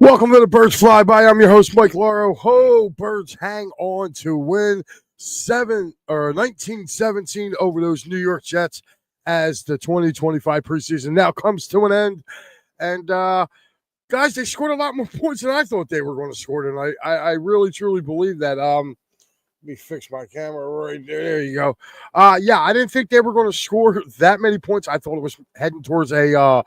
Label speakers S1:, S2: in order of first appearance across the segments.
S1: Welcome to the Birds Flyby. I'm your host, Mike Lauro. Ho, Birds hang on to win 19-17 over those New York Jets as the 2025 preseason now comes to an end. And guys, they scored a lot more points than I thought they were going to score tonight. I really, truly believe that. Let me fix my camera right there. There you go. Yeah, I didn't think they were going to score that many points. I thought it was heading towards a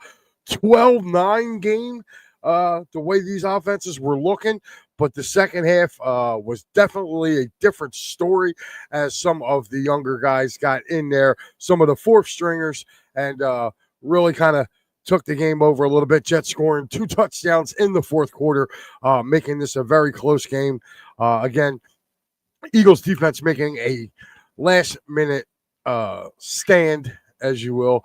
S1: 12-9 game. The way these offenses were looking, but the second half was definitely a different story as some of the younger guys got in there, some of the fourth stringers, and really kind of took the game over a little bit. Jets scoring 2 touchdowns in the fourth quarter, making this a very close game. Again, Eagles defense making a last-minute stand, as you will,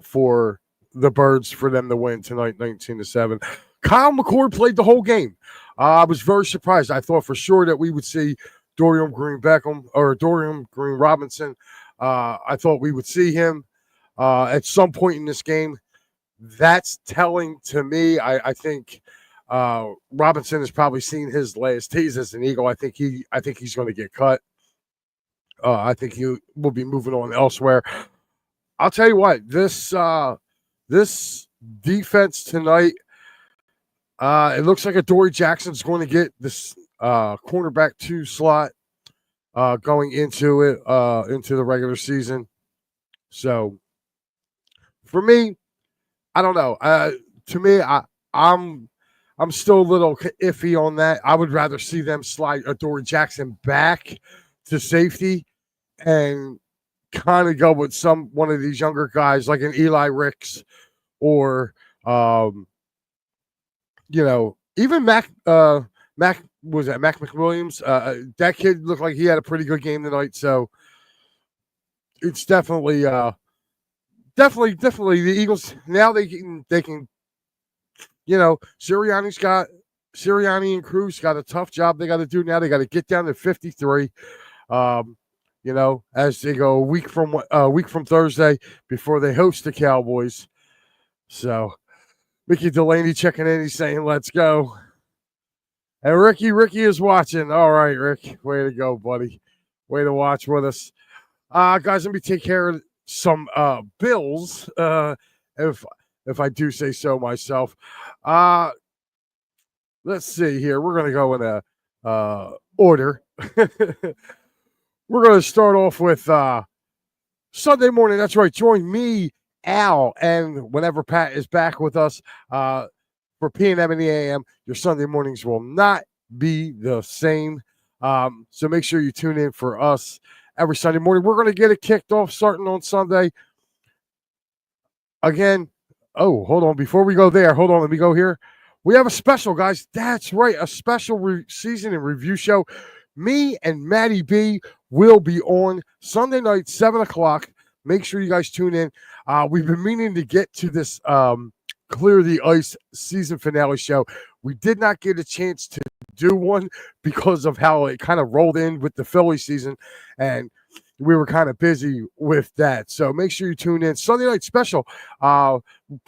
S1: for the Birds for them to win tonight, 19-7. Kyle McCord played the whole game. I was very surprised. I thought for sure that we would see Dorian Green Robinson. I thought we would see him at some point in this game. That's telling to me. I think Robinson has probably seen his last days as an Eagle. I think he's going to get cut. I think he will be moving on elsewhere. I'll tell you what, this defense tonight, it looks like Adoree Jackson's going to get this cornerback 2 slot going into it, into the regular season. So, for me, I don't know. To me, I'm still a little iffy on that. I would rather see them slide Adoree Jackson back to safety and kind of go with one of these younger guys like an Eli Ricks or even Mac McWilliams. That kid looked like he had a pretty good game tonight. So it's definitely the Eagles now. They can Sirianni and Cruz got a tough job they got to do now. They got to get down to 53. As they go a week from Thursday before they host the Cowboys. So Mickey Delaney checking in. He's saying, "Let's go." And Ricky is watching. All right, Rick, way to go, buddy. Way to watch with us. Guys, let me take care of some bills, if I do say so myself. Let's see here. We're going to go in a order. We're going to start off with Sunday morning. That's right. Join me, Al, and whenever Pat is back with us for P&M in the AM, your Sunday mornings will not be the same. So make sure you tune in for us every Sunday morning. We're going to get it kicked off starting on Sunday. Again, hold on. Before we go there, hold on. Let me go here. We have a special, guys. That's right. A special season and review show. Me and Maddie B will be on Sunday night, 7 o'clock. Make sure you guys tune in. We've been meaning to get to this Clear the Ice season finale show. We did not get a chance to do one because of how it kind of rolled in with the Philly season, and we were kind of busy with that. So make sure you tune in. Sunday night special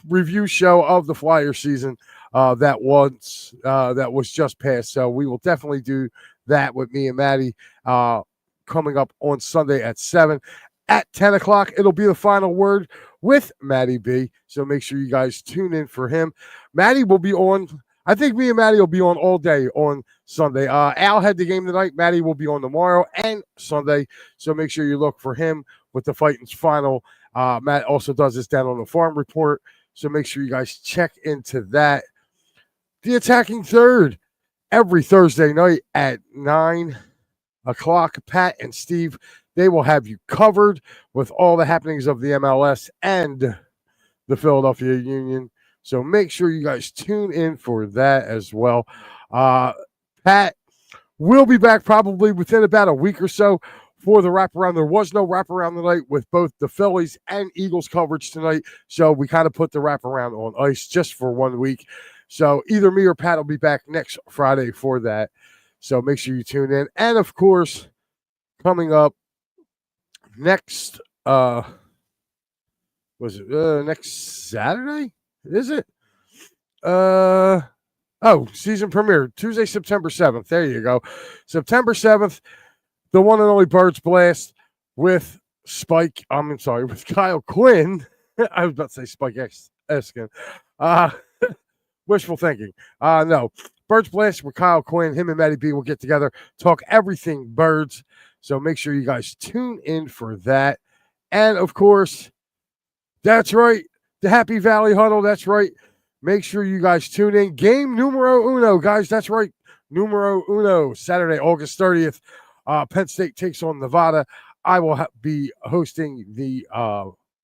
S1: review show of the Flyer season that was just passed. So we will definitely do that with me and Maddie coming up on Sunday at 7. At 10 o'clock, it'll be the final word with Maddie B. So make sure you guys tune in for him. Maddie will be on. I think me and Maddie will be on all day on Sunday. Al had the game tonight. Maddie will be on tomorrow and Sunday. So make sure you look for him with the Fightins final. Matt also does this down on the Farm Report. So make sure you guys check into that. The Attacking Third every Thursday night at 9 o'clock. Pat and Steve, they will have you covered with all the happenings of the MLS and the Philadelphia Union. So make sure you guys tune in for that as well. Pat will be back probably within about a week or so for the wraparound. There was no wraparound tonight with both the Phillies and Eagles coverage tonight. So we kind of put the wraparound on ice just for 1 week. So either me or Pat will be back next Friday for that. So make sure you tune in. And of course, coming up next, next Saturday? Is it? Oh, season premiere, Tuesday, September 7th. There you go. September 7th, the one and only Birds Blast with with Kyle Quinn. I was about to say Spike Eskin. Uh, wishful thinking. No. Birds Blast with Kyle Quinn. Him and Matty B will get together, talk everything birds. So make sure you guys tune in for that. And of course, that's right, the Happy Valley Huddle. That's right. Make sure you guys tune in. Game numero uno, guys. That's right. Numero uno, Saturday, August 30th. Penn State takes on Nevada. I will be hosting the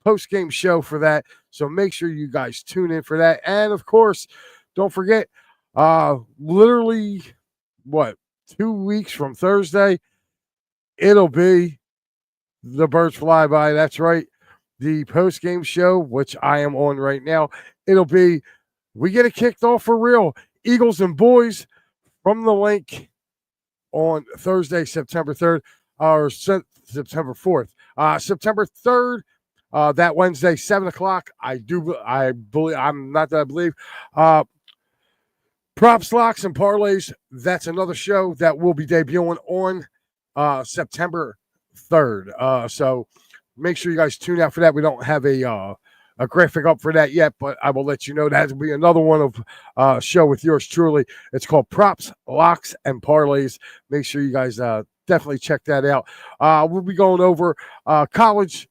S1: post-game show for that. So make sure you guys tune in for that. And, of course, don't forget, literally, 2 weeks from Thursday, it'll be the Birds Fly By. That's right. The post-game show, which I am on right now, it'll be, we get it kicked off for real. Eagles and Boys from the link on Thursday, September 3rd, or September 4th. September 3rd, that Wednesday, 7 o'clock. I believe. Props, Locks, and Parlays. That's another show that will be debuting on September 3rd. So make sure you guys tune out for that. We don't have a graphic up for that yet, but I will let you know that will be another one of show with yours truly. It's called Props, Locks, and Parlays. Make sure you guys definitely check that out. We'll be going over college,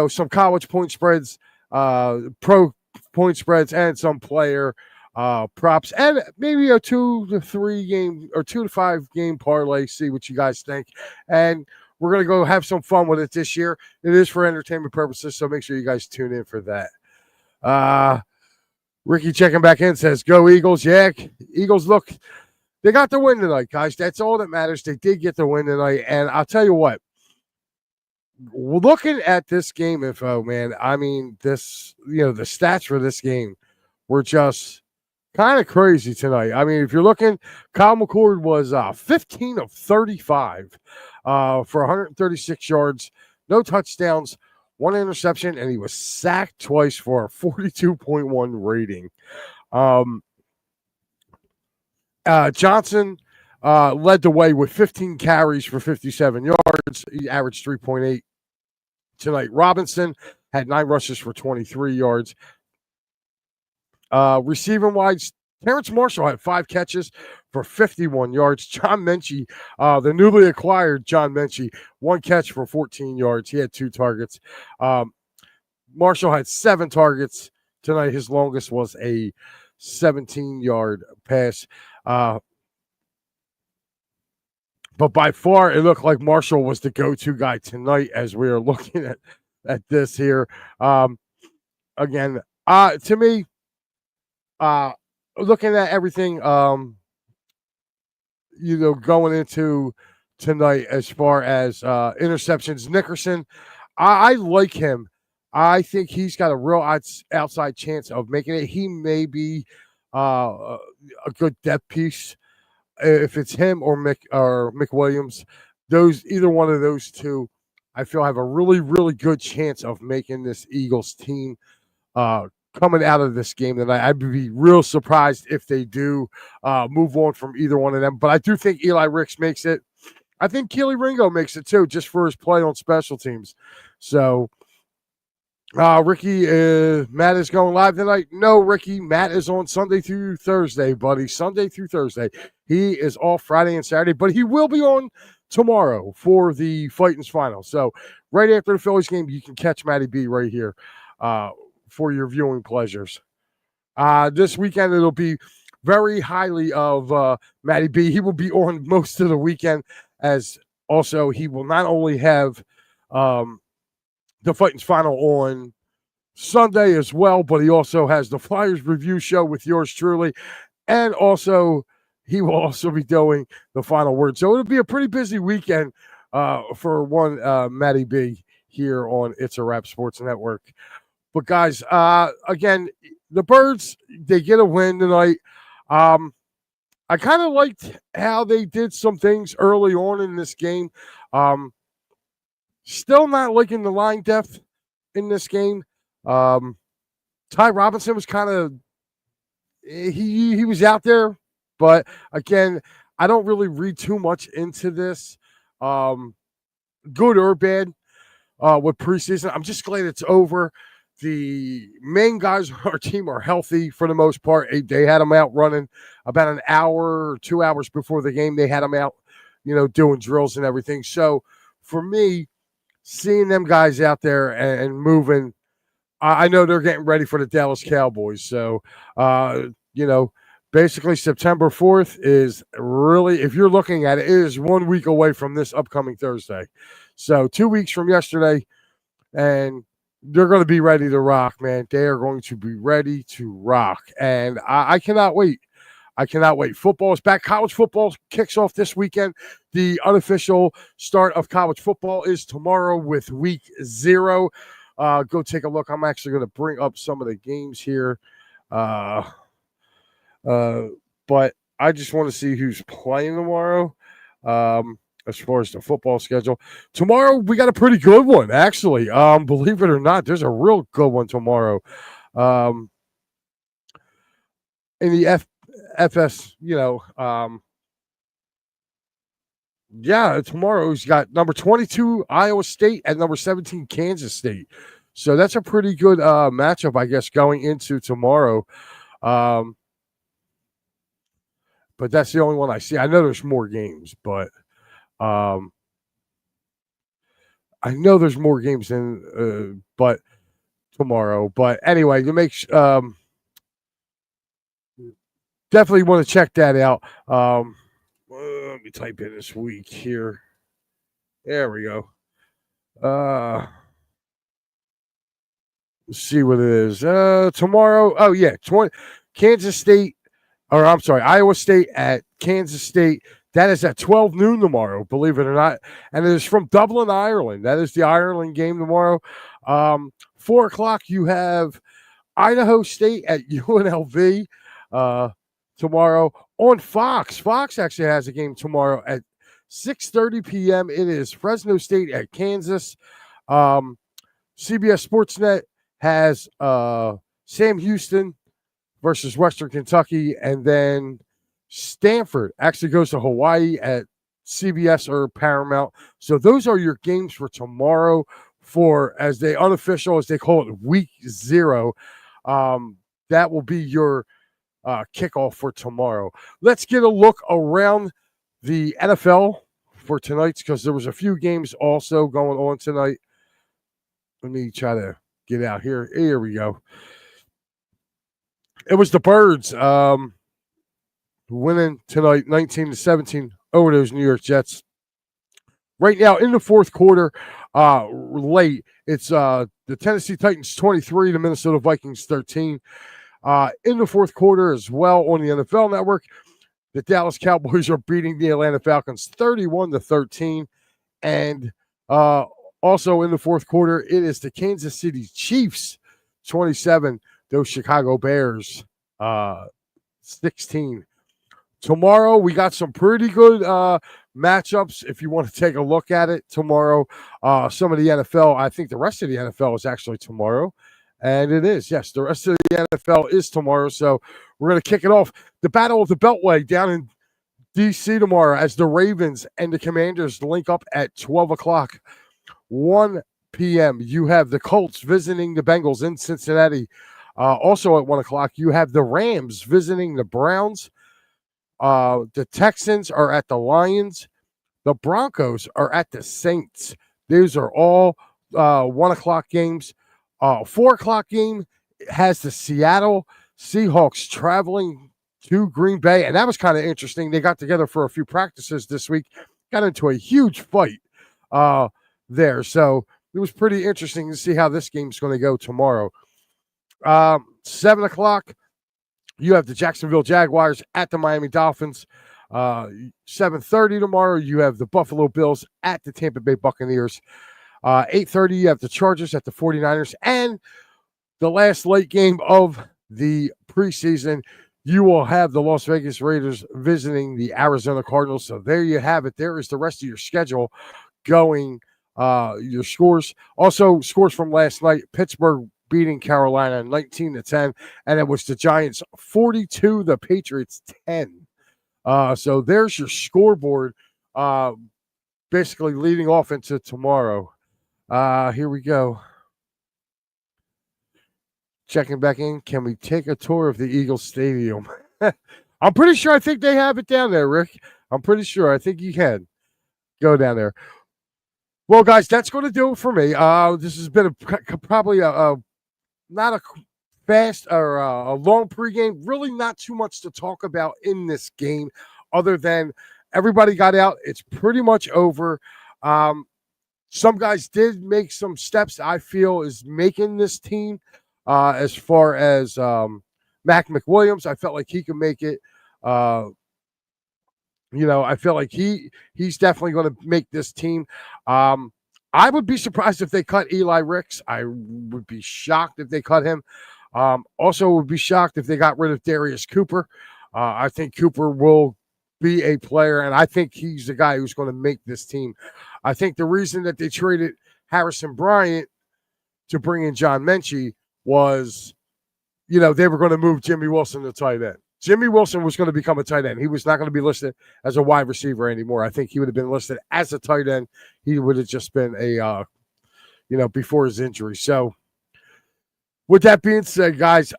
S1: some college point spreads, pro point spreads, and some player props, and maybe a 2 to 3 game or 2 to 5 game parlay. See what you guys think, and we're going to go have some fun with it this year. It is for entertainment purposes, so make sure you guys tune in for that. Ricky checking back in says, go Eagles. Yeah, Eagles, look, they got the win tonight, guys. That's all that matters. They did get the win tonight, and I'll tell you what, looking at this game info, man, I mean, the stats for this game were just kind of crazy tonight. I mean, if you're looking, Kyle McCord was 15 of 35 for 136 yards, no touchdowns, 1 interception, and he was sacked twice for a 42.1 rating. Johnson led the way with 15 carries for 57 yards. He averaged 3.8 tonight. Robinson had 9 rushes for 23 yards. Receiving wise, Terrence Marshall had 5 catches for 51 yards. John Mechie, the newly acquired John Mechie, 1 catch for 14 yards. He had 2 targets. Marshall had 7 targets tonight. His longest was a 17-yard pass. But by far, it looked like Marshall was the go-to guy tonight as we are looking at this here. Again, to me, looking at everything, going into tonight as far as interceptions, Nickerson, I like him. I think he's got a real outside chance of making it. He may be a good depth piece if it's him or Mick Williams. Either one of those two, I feel have a really, really good chance of making this Eagles team coming out of this game. Then I'd be real surprised if they do move on from either one of them. But I do think Eli Ricks makes it. I think Keely Ringo makes it too, just for his play on special teams. So, Ricky, Matt is going live tonight. No, Ricky, Matt is on Sunday through Thursday, buddy. Sunday through Thursday. He is off Friday and Saturday, but he will be on tomorrow for the Fightins final. So, right after the Phillies game, you can catch Matty B right here for your viewing pleasures. This weekend, it'll be very highly of Matty B. He will be on most of the weekend, as also he will not only have the Fightins final on Sunday as well, but he also has the Flyers review show with yours truly, and also he will also be doing the final word. So it'll be a pretty busy weekend for one Matty B here on It's a Wrap Sports Network. But guys, again, the Birds, they get a win tonight. I kind of liked how they did some things early on in this game. Still not liking the line depth in this game. Ty Robinson was kind of he was out there But again, I don't really read too much into this, good or bad, with preseason. I'm just glad it's over. The main guys on our team are healthy for the most part. They had them out running about an hour or 2 hours before the game. They had them out, doing drills and everything. So for me, seeing them guys out there and moving, I know they're getting ready for the Dallas Cowboys. So, basically September 4th is really, if you're looking at it, it is 1 week away from this upcoming Thursday. So 2 weeks from yesterday, and they're going to be ready to rock, man. They are going to be ready to rock. And I cannot wait. I cannot wait. Football is back. College football kicks off this weekend. The unofficial start of college football is tomorrow with week 0. Go take a look. I'm actually going to bring up some of the games here. But I just want to see who's playing tomorrow. As far as the football schedule, tomorrow we got a pretty good one, actually. Believe it or not, there's a real good one tomorrow. In the FS, tomorrow he's got number 22 Iowa State and number 17 Kansas State. So that's a pretty good matchup, I guess, going into tomorrow. But that's the only one I see. I know there's more games, but I know there's more games than but tomorrow. But anyway, to make definitely want to check that out. Let me type in this week here. There we go. Let's see what it is. Tomorrow. Oh yeah, Iowa State at Kansas State. That is at 12 noon tomorrow, believe it or not. And it is from Dublin, Ireland. That is the Ireland game tomorrow. 4 o'clock, you have Idaho State at UNLV tomorrow on Fox. Fox actually has a game tomorrow at 6:30 p.m. It is Fresno State at Kansas. CBS Sportsnet has Sam Houston versus Western Kentucky, and then Stanford actually goes to Hawaii at CBS or Paramount. So those are your games for tomorrow for, as they unofficial, as they call it, week 0. That will be your kickoff for tomorrow. Let's get a look around the NFL for tonight, because there was a few games also going on tonight. Let me try to get out here. Here we go. It was the Birds winning tonight 19-17 over those New York Jets. Right now in the fourth quarter, late, it's the Tennessee Titans 23, the Minnesota Vikings 13. In the fourth quarter as well on the NFL Network, the Dallas Cowboys are beating the Atlanta Falcons 31-13. And also in the fourth quarter, it is the Kansas City Chiefs 27, those Chicago Bears 16. Tomorrow, we got some pretty good matchups if you want to take a look at it tomorrow. Some of the NFL, I think the rest of the NFL is actually tomorrow. And it is, yes, the rest of the NFL is tomorrow. So we're going to kick it off. The Battle of the Beltway down in D.C. tomorrow as the Ravens and the Commanders link up at 12 o'clock. 1 p.m., you have the Colts visiting the Bengals in Cincinnati. Also at 1 o'clock, you have the Rams visiting the Browns. The Texans are at the Lions. The Broncos are at the Saints. These are all 1 o'clock games. 4 o'clock game has the Seattle Seahawks traveling to Green Bay. And that was kind of interesting. They got together for a few practices this week, got into a huge fight there. So it was pretty interesting to see how this game's going to go tomorrow. 7 o'clock, you have the Jacksonville Jaguars at the Miami Dolphins. 7:30 tomorrow, you have the Buffalo Bills at the Tampa Bay Buccaneers. 8:30, you have the Chargers at the 49ers. And the last late game of the preseason, you will have the Las Vegas Raiders visiting the Arizona Cardinals. So there you have it. There is the rest of your schedule going, your scores. Also, scores from last night, Pittsburgh beating Carolina 19-10, and it was the Giants 42, the Patriots 10. So there's your scoreboard, basically leading off into tomorrow. Here we go. Checking back in. Can we take a tour of the Eagles Stadium? I'm pretty sure. I think they have it down there, Rick. I'm pretty sure. I think you can go down there. Well, guys, that's going to do it for me. This has been probably a not a fast or a long pregame. Really, not too much to talk about in this game, other than everybody got out. It's pretty much over. Some guys did make some steps. I feel is making this team. As far as Mac McWilliams, I felt like he could make it. I feel like he's definitely going to make this team. I would be surprised if they cut Eli Ricks. I would be shocked if they cut him. Also, would be shocked if they got rid of Darius Cooper. I think Cooper will be a player, and I think he's the guy who's going to make this team. I think the reason that they traded Harrison Bryant to bring in John Mechie was, they were going to move Jimmy Wilson to tight end. Jimmy Wilson was going to become a tight end. He was not going to be listed as a wide receiver anymore. I think he would have been listed as a tight end. He would have just been before his injury. So with that being said, guys,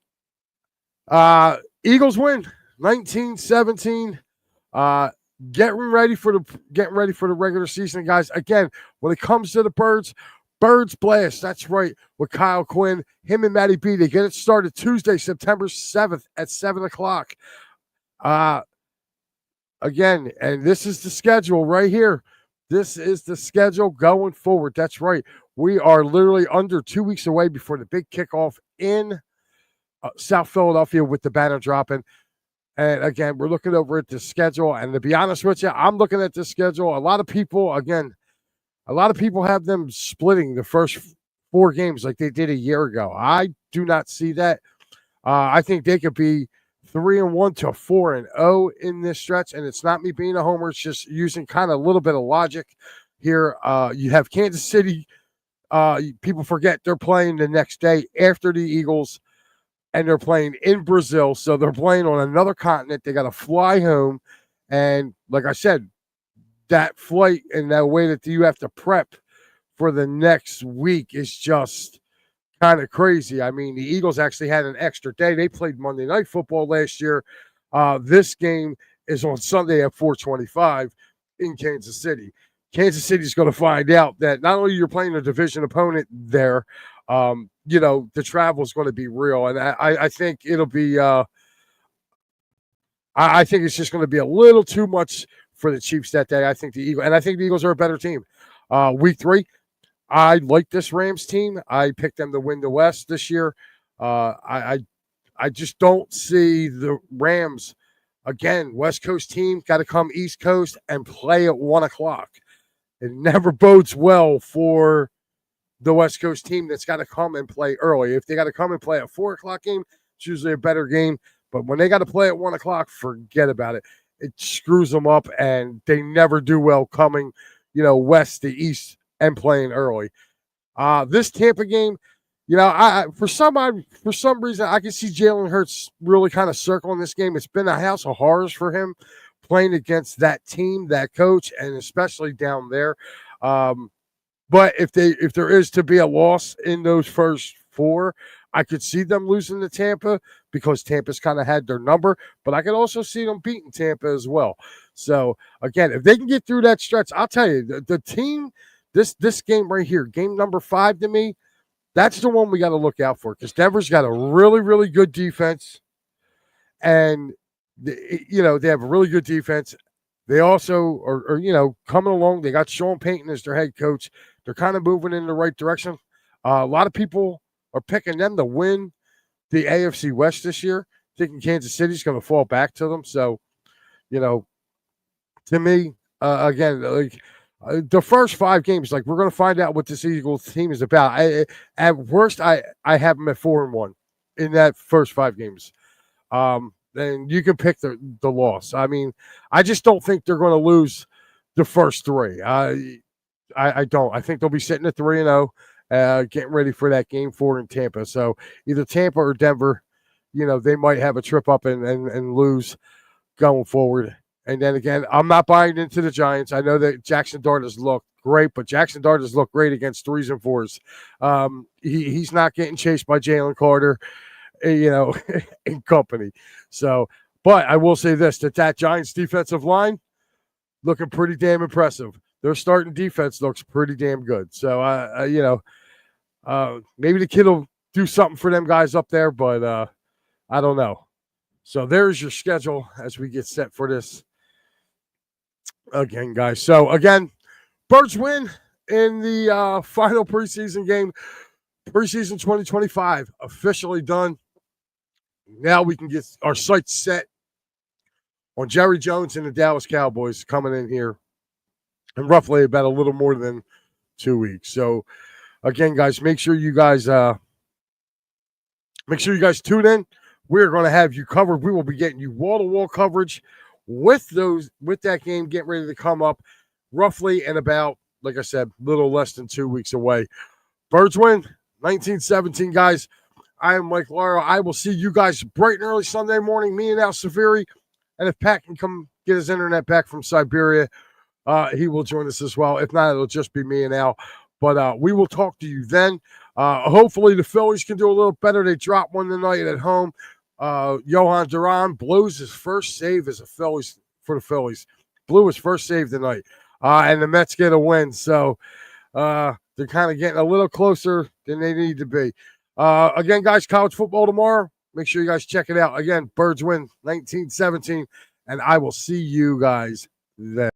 S1: Eagles win 19-17. Getting ready for the regular season, guys. Again, when it comes to the Birds Blast, that's right, with Kyle Quinn, him and Matty B. They get it started Tuesday, September 7th at 7 o'clock. Again, and this is the schedule right here. This is the schedule going forward. That's right. We are literally under 2 weeks away before the big kickoff in South Philadelphia with the banner dropping. And again, we're looking over at the schedule. And to be honest with you, I'm looking at this schedule. A lot of people have them splitting the first 4 games like they did a year ago. I do not see that. I think they could be 3-1 to 4-0 in this stretch. And it's not me being a homer. It's just using kind of a little bit of logic here. You have Kansas City. People forget they're playing the next day after the Eagles. And they're playing in Brazil, so they're playing on another continent. They got to fly home. And like I said, that flight and that way that you have to prep for the next week is just kind of crazy. I mean, the Eagles actually had an extra day. They played Monday Night Football last year. This game is on Sunday at 4:25 in Kansas City. Kansas City is going to find out that not only you're playing a division opponent there, the travel is going to be real. And I think it'll be I think it's just going to be a little too much for the Chiefs that day. I think the Eagles are a better team. Week 3, I like this Rams team. I picked them to win the West this year. I just don't see the Rams, again, West Coast team, got to come East Coast and play at 1 o'clock. It never bodes well for the West Coast team that's got to come and play early. If they got to come and play a 4 o'clock game, it's usually a better game. But when they got to play at 1 o'clock, forget about it. It screws them up, and they never do well coming, west to east and playing early. This Tampa game, for some reason, I can see Jalen Hurts really kind of circling this game. It's been a house of horrors for him playing against that team, that coach, and especially down there. But if there is to be a loss in those first 4, I could see them losing to Tampa because Tampa's kind of had their number. But I could also see them beating Tampa as well. So, again, if they can get through that stretch, I'll tell you, the team, this game right here, game number 5 to me, that's the one we got to look out for because Denver's got a really, really good defense. And, they have a really good defense. They also are coming along. They got Sean Payton as their head coach. They're kind of moving in the right direction. A lot of people are picking them to win the AFC West this year, thinking Kansas City's going to fall back to them. So, to me, again, the first 5 games, we're going to find out what this Eagles team is about. At worst, I have them at 4-1 in that first 5 games. Then you can pick the loss. I mean, I just don't think they're going to lose the first 3. I don't. I think they'll be sitting at 3-0, getting ready for that game 4 in Tampa. So either Tampa or Denver, they might have a trip up and lose going forward. And then again, I'm not buying into the Giants. I know that Jackson Dart has looked great, but Jackson Dart has looked great against 3s and 4s. He's not getting chased by Jalen Carter, and company. So, but I will say this, that Giants defensive line looking pretty damn impressive. Their starting defense looks pretty damn good. So, maybe the kid will do something for them guys up there, but I don't know. So there's your schedule as we get set for this again, guys. So again, Birds win in the final preseason game. Preseason 2025 officially done. Now we can get our sights set on Jerry Jones and the Dallas Cowboys coming in here in roughly about a little more than 2 weeks. So again, guys, make sure you guys tune in. We're going to have you covered. We will be getting you wall-to-wall coverage with that game getting ready to come up roughly in about, like I said, a little less than 2 weeks away. Birds win 19-17, guys. I am Mike Lara. I will see you guys bright and early Sunday morning, me and Al Severi. And if Pat can come get his internet back from Siberia, he will join us as well. If not, it'll just be me and Al. But we will talk to you then. Hopefully the Phillies can do a little better. They dropped one tonight at home. Johan Duran blows his first save as for the Phillies. Blew his first save tonight. And the Mets get a win. So they're kind of getting a little closer than they need to be. Again, guys, college football tomorrow. Make sure you guys check it out. Again, Birds win 19-17. And I will see you guys then.